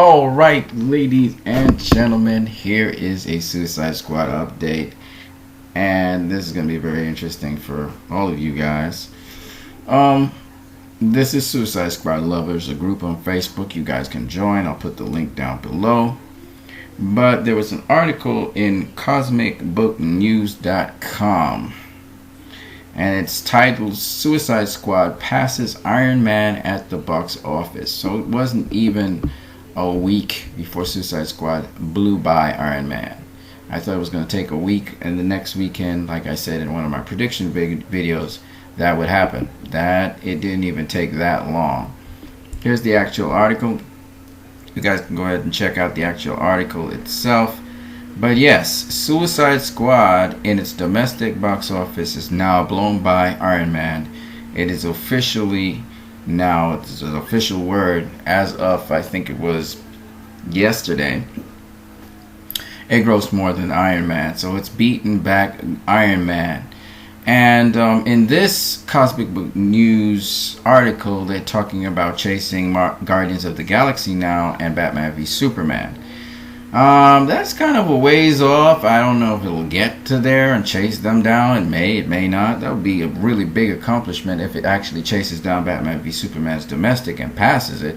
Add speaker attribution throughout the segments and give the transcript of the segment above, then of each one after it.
Speaker 1: All right, ladies and gentlemen, here is a Suicide Squad update, and this is going to be very interesting for all of you guys. This is Suicide Squad Lovers, a group on Facebook. You guys can join. I'll put the link down below. But there was an article in cosmicbooknews.com, and it's titled "Suicide Squad Passes Iron Man at the Box Office." So it wasn't even a week before Suicide Squad blew by Iron Man. I thought it was going to take a week, and the next weekend, like I said in one of my prediction videos, that would happen. That it didn't even take that long. Here's the actual article. You guys can go ahead and check out the actual article itself. But yes, Suicide Squad in its domestic box office is now blown by Iron Man. It is officially now, it's an official word as of, I think it was yesterday, it grossed more than Iron Man. So it's beaten back Iron Man. And in this Cosmic Book News article, they're talking about chasing Guardians of the Galaxy now and Batman v Superman. That's kind of a ways off. I don't know if it'll get to there and chase them down. It may not. That would be a really big accomplishment if it actually chases down Batman v Superman's domestic and passes it,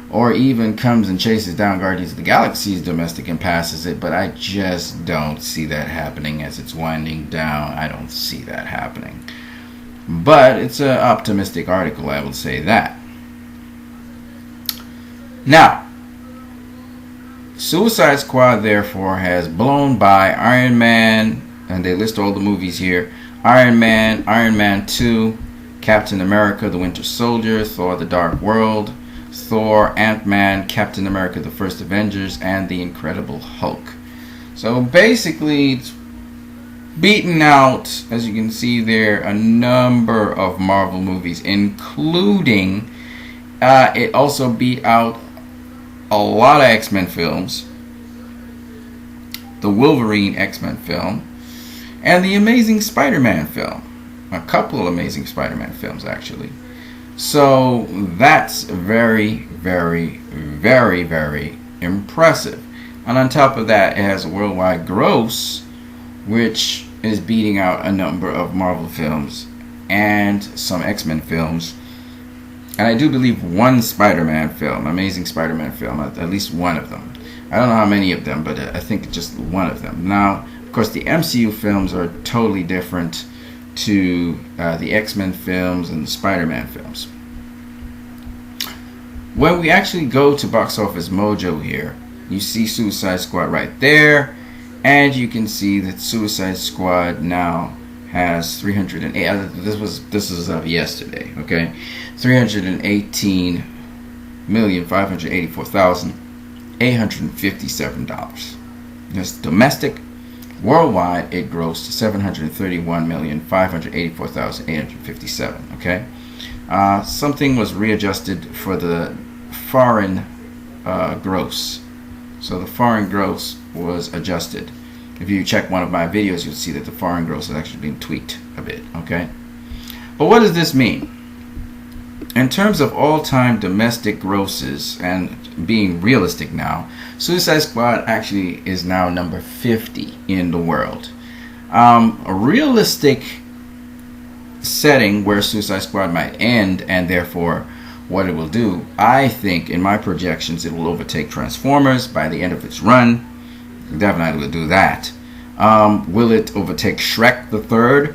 Speaker 1: or even comes and chases down Guardians of the Galaxy's domestic and passes it. But I just don't see that happening as it's winding down. I don't see that happening. But it's an optimistic article, I will say that. Now, Suicide Squad therefore has blown by Iron Man, and they list all the movies here: Iron Man, Iron Man 2, Captain America the Winter Soldier, Thor the Dark World, Thor, Ant-Man, Captain America the First Avengers, and the Incredible Hulk. So basically it's beaten out, as you can see there, a number of Marvel movies, including it also beat out a lot of X-Men films, the Wolverine X-Men film, and the Amazing Spider-Man film. A couple of Amazing Spider-Man films, actually. So that's very, very, very, very impressive. And on top of that, it has a worldwide gross, which is beating out a number of Marvel films and some X-Men films. And I do believe one Spider-Man film, Amazing Spider-Man film, at least one of them. I don't know how many of them, but I think just one of them. Now, of course, the MCU films are totally different to the X-Men films and the Spider-Man films. When we actually go to Box Office Mojo here, you see Suicide Squad right there, and you can see that Suicide Squad now has 308. This was of yesterday, okay? $318,584,857. That's domestic. Worldwide, it grossed $731,584,857. Okay, something was readjusted for the foreign gross. So the foreign gross was adjusted. If you check one of my videos, you'll see that the foreign gross has actually been tweaked a bit. Okay, but what does this mean? In terms of all-time domestic grosses and being realistic now, Suicide Squad actually is now number 50 in the world. A realistic setting where Suicide Squad might end, and therefore what it will do, I think in my projections, it will overtake Transformers by the end of its run. Definitely will do that. Will it overtake Shrek the Third?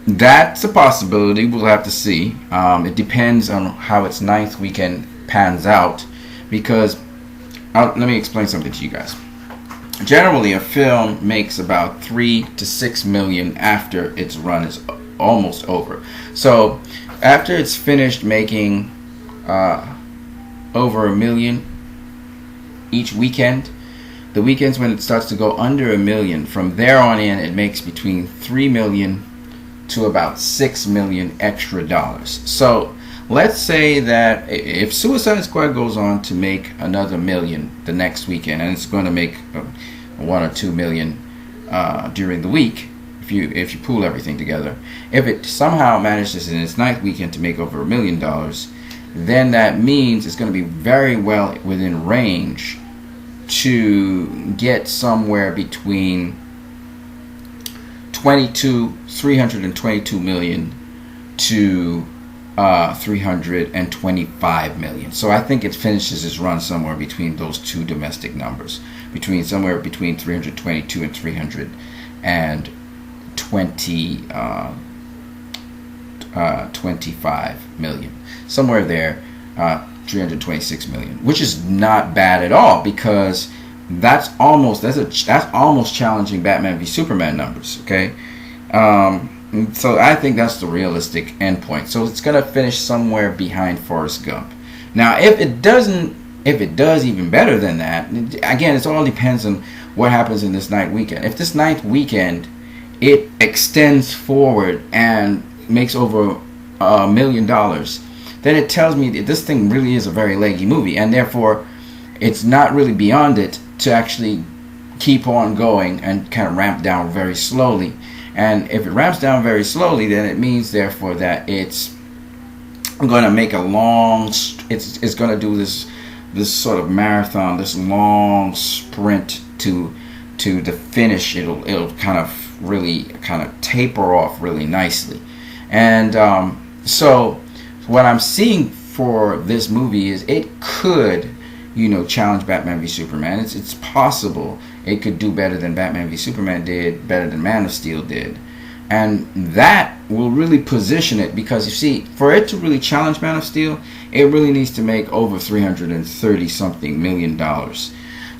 Speaker 1: That's a possibility. We'll have to see. It depends on how its ninth weekend pans out, because let me explain something to you guys. Generally, a film makes about 3 to 6 million after its run is almost over. So after it's finished making over 1 million each weekend, the weekends when it starts to go under 1 million, from there on in, it makes between 3 million to about 6 million extra dollars. So let's say that if Suicide Squad goes on to make another 1 million the next weekend, and it's going to make 1 or 2 million during the week, if you pool everything together, if it somehow manages in its ninth weekend to make over $1 million, then that means it's going to be very well within range to get somewhere between 322 million to 325 million. So I think it finishes its run somewhere between those two domestic numbers, somewhere between 322 and 325 million, somewhere there. 326 million, which is not bad at all, because that's almost challenging Batman v Superman numbers. Okay, so I think that's the realistic endpoint. So it's gonna finish somewhere behind Forrest Gump. Now, if it does even better than that, again, it all depends on what happens in this ninth weekend. If this ninth weekend it extends forward and makes over $1 million, then it tells me that this thing really is a very leggy movie, and therefore it's not really beyond it to actually keep on going and kind of ramp down very slowly. And if it ramps down very slowly, then it means therefore that it's going to make it's going to do this sort of marathon, this long sprint to the finish. It'll kind of taper off really nicely. And so what I'm seeing for this movie is it could, challenge Batman v Superman. It's possible it could do better than Batman v Superman did, better than Man of Steel did. And that will really position it, because you see, for it to really challenge Man of Steel, it really needs to make over $330 something million.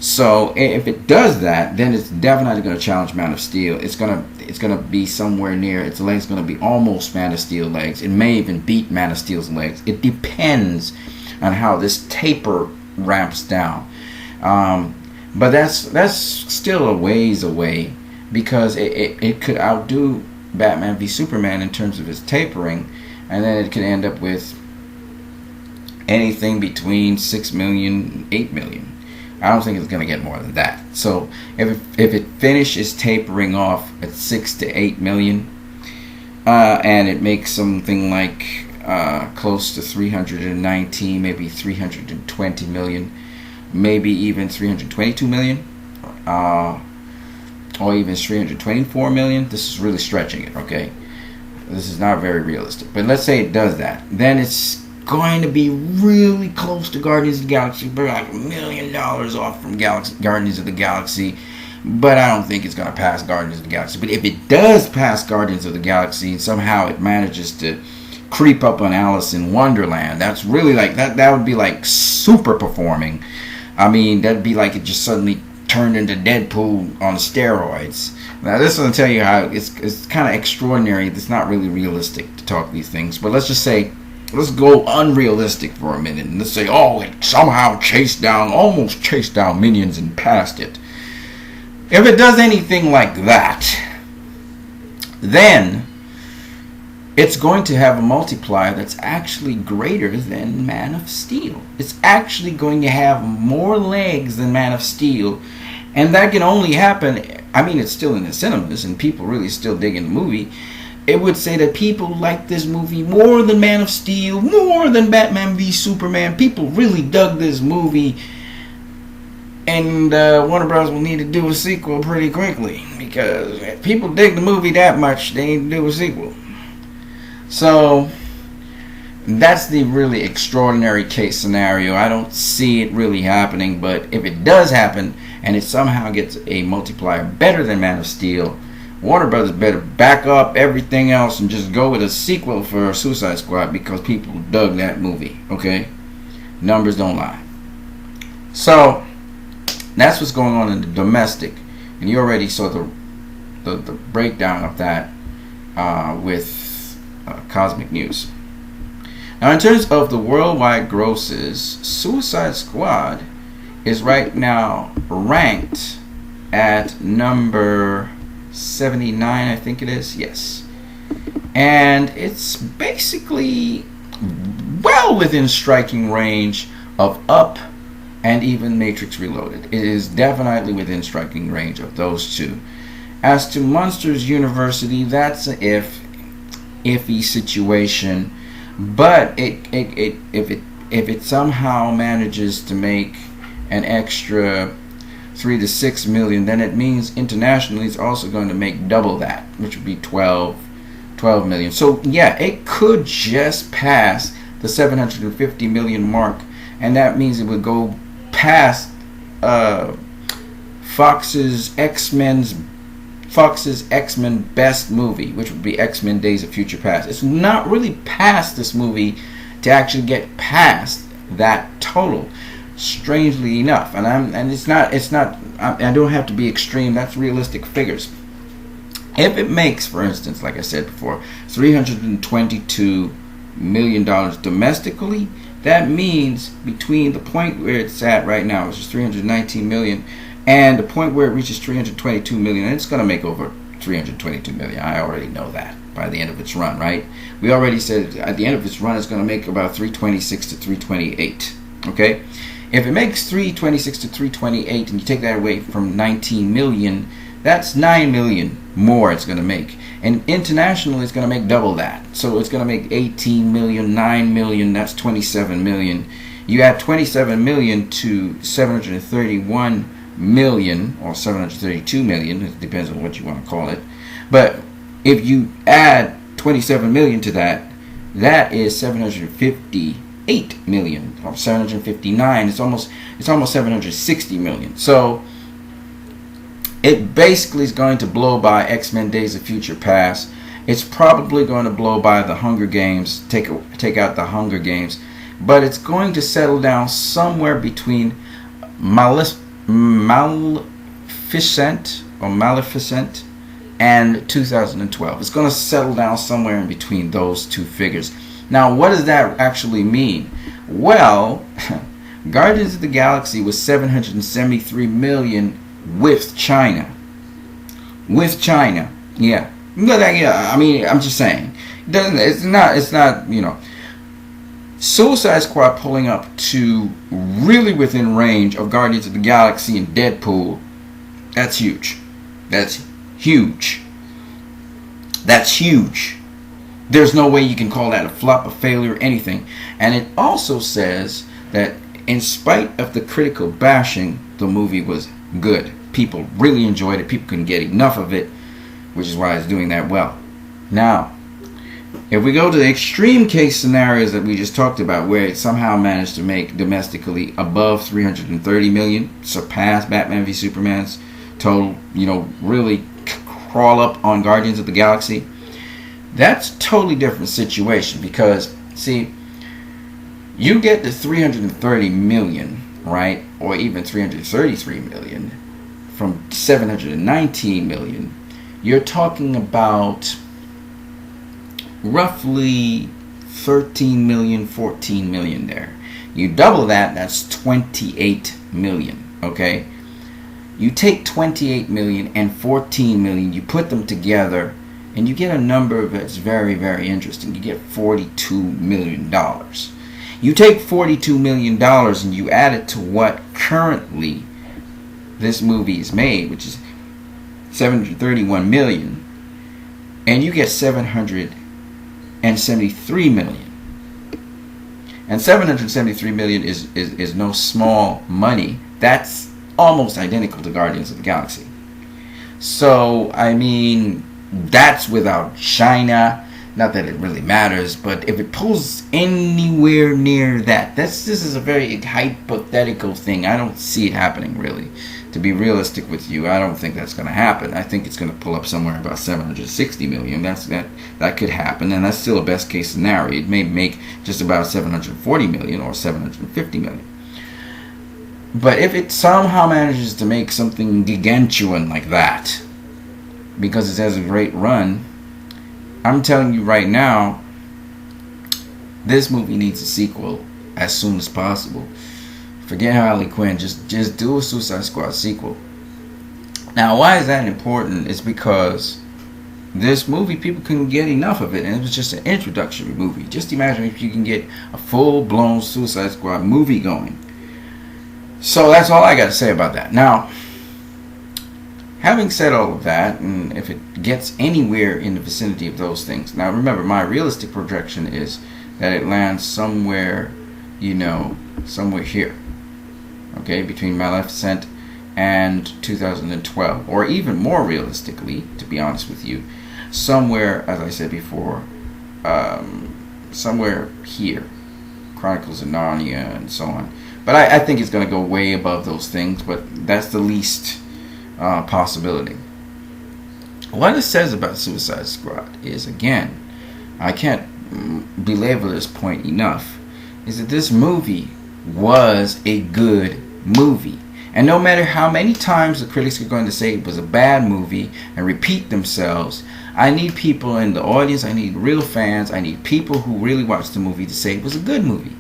Speaker 1: So if it does that, then it's definitely going to challenge Man of Steel. It's going to be somewhere near, its legs going to be almost Man of Steel legs. It may even beat Man of Steel's legs. It depends on how this taper ramps down. But that's still a ways away, because it could outdo Batman v Superman in terms of its tapering, and then it could end up with anything between 6 million, 8 million. I don't think it's going to get more than that. So if it finishes tapering off at 6 to 8 million, and it makes something like close to 319, maybe 320 million, maybe even 322 million, or even 324 million. This is really stretching it, okay? This is not very realistic. But let's say it does that. Then it's going to be really close to Guardians of the Galaxy, but like $1 million off from Guardians of the Galaxy. But I don't think it's going to pass Guardians of the Galaxy. But if it does pass Guardians of the Galaxy, and somehow it manages to creep up on Alice in Wonderland, that's really like that would be like super performing. I mean, that'd be like it just suddenly turned into Deadpool on steroids. Now, this will tell you how it's kind of extraordinary. It's not really realistic to talk these things. But let's just say, let's go unrealistic for a minute, and let's say, it somehow almost chased down Minions and passed it. If it does anything like that, then it's going to have a multiplier that's actually greater than Man of Steel. It's actually going to have more legs than Man of Steel, and that can only happen, I mean, it's still in the cinemas, and people really still digging the movie. It would say that people like this movie more than Man of Steel, more than Batman v Superman. People really dug this movie, and Warner Bros. Will need to do a sequel pretty quickly, because if people dig the movie that much, they need to do a sequel. So that's the really extraordinary case scenario. I don't see it really happening, but if it does happen and it somehow gets a multiplier better than Man of Steel, Warner Brothers better back up everything else and just go with a sequel for Suicide Squad, because people dug that movie, okay? Numbers don't lie. So that's what's going on in the domestic, and you already saw the breakdown of that with Cosmic News. Now, in terms of the worldwide grosses, Suicide Squad is right now ranked at number 79, I think it is. Yes. And it's basically well within striking range of Up and even Matrix Reloaded. It is definitely within striking range of those two. As to Monsters University, that's an iffy situation. But if it somehow manages to make an extra 3 to 6 million, then it means internationally it's also going to make double that, which would be 12 million. So yeah, it could just pass the 750 million mark, and that means it would go past Fox's X-Men best movie, which would be X-Men Days of Future Past. It's not really past this movie to actually get past that total, strangely enough. And it's not I don't have to be extreme. That's realistic figures. If it makes, for instance, like I said before, $322 million domestically, that means between the point where it's at right now, which is 319 million, and the point where it reaches 322 million, and it's going to make over 322 million. I already know that by the end of its run, right? We already said at the end of its run, it's going to make about 326 to 328. Okay, if it makes 326 to 328, and you take that away from 19 million, that's 9 million more it's going to make. And internationally, it's going to make double that. So it's going to make 18 million, 9 million, that's 27 million. You add 27 million to 731 million, or 732 million, it depends on what you want to call it. But if you add 27 million to that, that is 758 million, or 759. It's almost 760 million. So it basically is going to blow by X-Men Days of Future Past. It's probably going to blow by the Hunger Games, take out the Hunger Games, but it's going to settle down somewhere between Maleficent and 2012. It's going to settle down somewhere in between those two figures. Now, what does that actually mean? Well, Guardians of the Galaxy was 773 million with China. Yeah. I mean, I'm just saying. It's not, Suicide Squad pulling up to really within range of Guardians of the Galaxy and Deadpool. That's huge. That's huge. There's no way you can call that a flop, a failure, or anything. And it also says that in spite of the critical bashing, the movie was good. People really enjoyed it. People couldn't get enough of it, which is why it's doing that well. Now, if we go to the extreme case scenarios that we just talked about, where it somehow managed to make domestically above 330 million, surpass Batman v Superman's total, really crawl up on Guardians of the Galaxy, that's a totally different situation. Because, see, you get the 330 million, right, or even 333 million from 719 million, you're talking about roughly 13 million, 14 million there. You double that, that's 28 million, okay? You take 28 million and 14 million, you put them together, and you get a number that's very, very interesting. You get $42 million. You take $42 million and you add it to what currently this movie is made, which is 731 million, and you get 773 million. And 773 million is no small money. That's almost identical to Guardians of the Galaxy. So, I mean, that's without China. Not that it really matters, but if it pulls anywhere near that, this is a very hypothetical thing. I don't see it happening, really. To be realistic with you, I don't think that's going to happen. I think it's going to pull up somewhere about 760 million. That could happen, and that's still a best case scenario. It may make just about 740 million or 750 million. But if it somehow manages to make something gigantuan like that, because it has a great run, I'm telling you right now, this movie needs a sequel as soon as possible. Forget Harley Quinn. Just do a Suicide Squad sequel. Now, why is that important? It's because this movie, people couldn't get enough of it, and it was just an introductory movie. Just imagine if you can get a full-blown Suicide Squad movie going. So that's all I got to say about that. Now, having said all of that, and if it gets anywhere in the vicinity of those things, now remember, my realistic projection is that it lands somewhere, somewhere here. Okay, between Maleficent and 2012, or even more realistically, to be honest with you, somewhere, as I said before, somewhere here, Chronicles of Narnia and so on. But I think it's going to go way above those things, but that's the least possibility. What it says about Suicide Squad is, again, I can't belabor this point enough, is that this movie was a good movie. And no matter how many times the critics are going to say it was a bad movie and repeat themselves, I need people in the audience, I need real fans, I need people who really watched the movie to say it was a good movie.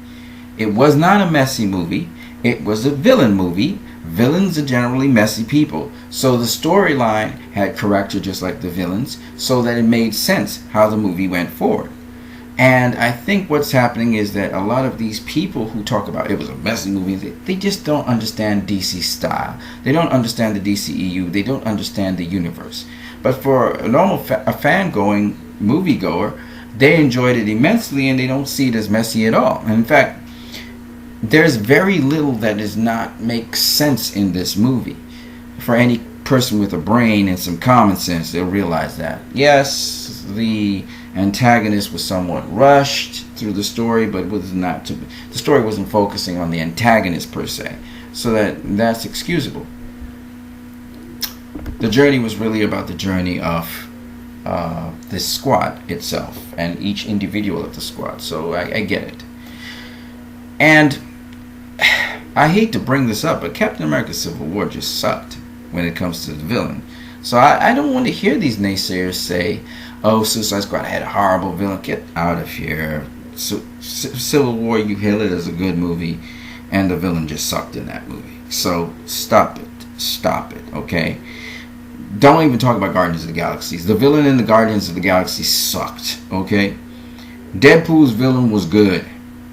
Speaker 1: It was not a messy movie. It was a villain movie. Villains are generally messy people. So the storyline had character just like the villains, so that it made sense how the movie went forward. And I think what's happening is that a lot of these people who talk about it was a messy movie, they just don't understand DC style. They don't understand the DCEU. They don't understand the universe. But for a normal a fan-going moviegoer, they enjoyed it immensely and they don't see it as messy at all. And in fact, there's very little that does not make sense in this movie. For any person with a brain and some common sense, they'll realize that. Yes, the antagonist was somewhat rushed through the story, but it was not the story wasn't focusing on the antagonist per se, so that's excusable. The journey was really about the journey of this squad itself and each individual of the squad, so I get it. And I hate to bring this up, but Captain America Civil War just sucked when it comes to the villain. So I don't want to hear these naysayers say, oh, Suicide Squad had a horrible villain. Get out of here. Civil War, you hail it as a good movie, and the villain just sucked in that movie. So stop it, okay? Don't even talk about Guardians of the Galaxy. The villain in the Guardians of the Galaxy sucked, okay? Deadpool's villain was good,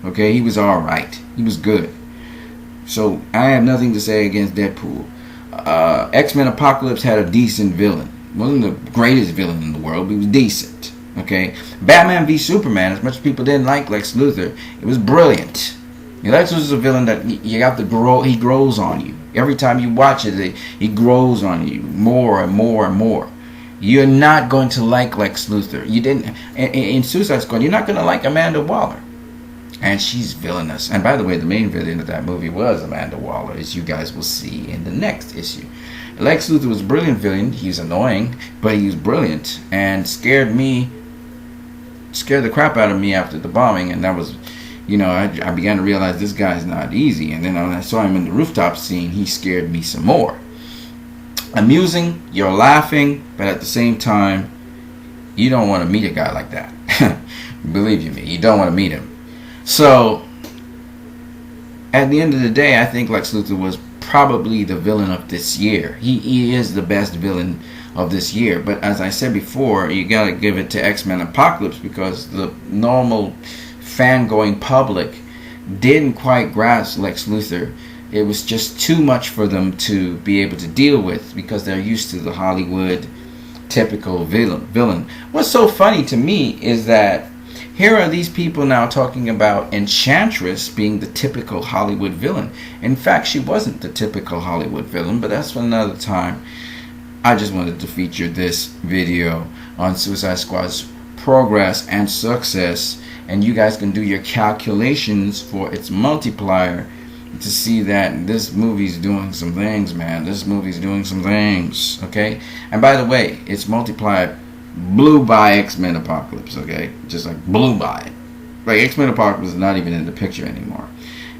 Speaker 1: okay? He was alright. He was good. So I have nothing to say against Deadpool. X-Men Apocalypse had a decent villain. Wasn't the greatest villain in the world, but he was decent. Okay, Batman v Superman, as much as people didn't like Lex Luthor, it was brilliant. Lex Luthor's a villain that you have to grow. He grows on you every time you watch it. He grows on you more and more and more. You're not going to like Lex Luthor. You didn't in Suicide Squad. You're not going to like Amanda Waller. And she's villainous. And by the way, the main villain of that movie was Amanda Waller, as you guys will see in the next issue. Lex Luthor was a brilliant villain. He was annoying, but he was brilliant and scared the crap out of me after the bombing. And that was, I began to realize this guy's not easy. And then when I saw him in the rooftop scene, he scared me some more. Amusing, you're laughing, but at the same time, you don't want to meet a guy like that. Believe you me, you don't want to meet him. So, at the end of the day, I think Lex Luthor was probably the villain of this year. He is the best villain of this year. But as I said before, you gotta give it to X-Men Apocalypse, because the normal fan-going public didn't quite grasp Lex Luthor. It was just too much for them to be able to deal with, because they're used to the Hollywood typical villain. What's so funny to me is that here are these people now talking about Enchantress being the typical Hollywood villain. In fact, she wasn't the typical Hollywood villain, but that's for another time. I just wanted to feature this video on Suicide Squad's progress and success, and you guys can do your calculations for its multiplier to see that this movie's doing some things, man. This movie's doing some things, okay? And by the way, its multiplier blew by X-Men Apocalypse, okay? Just like blew by it. Like, X-Men Apocalypse is not even in the picture anymore.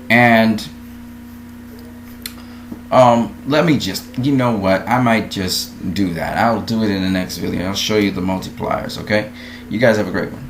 Speaker 1: And let me just, you know what? I might just do that. I'll do it in the next video. I'll show you the multipliers, okay? You guys have a great one.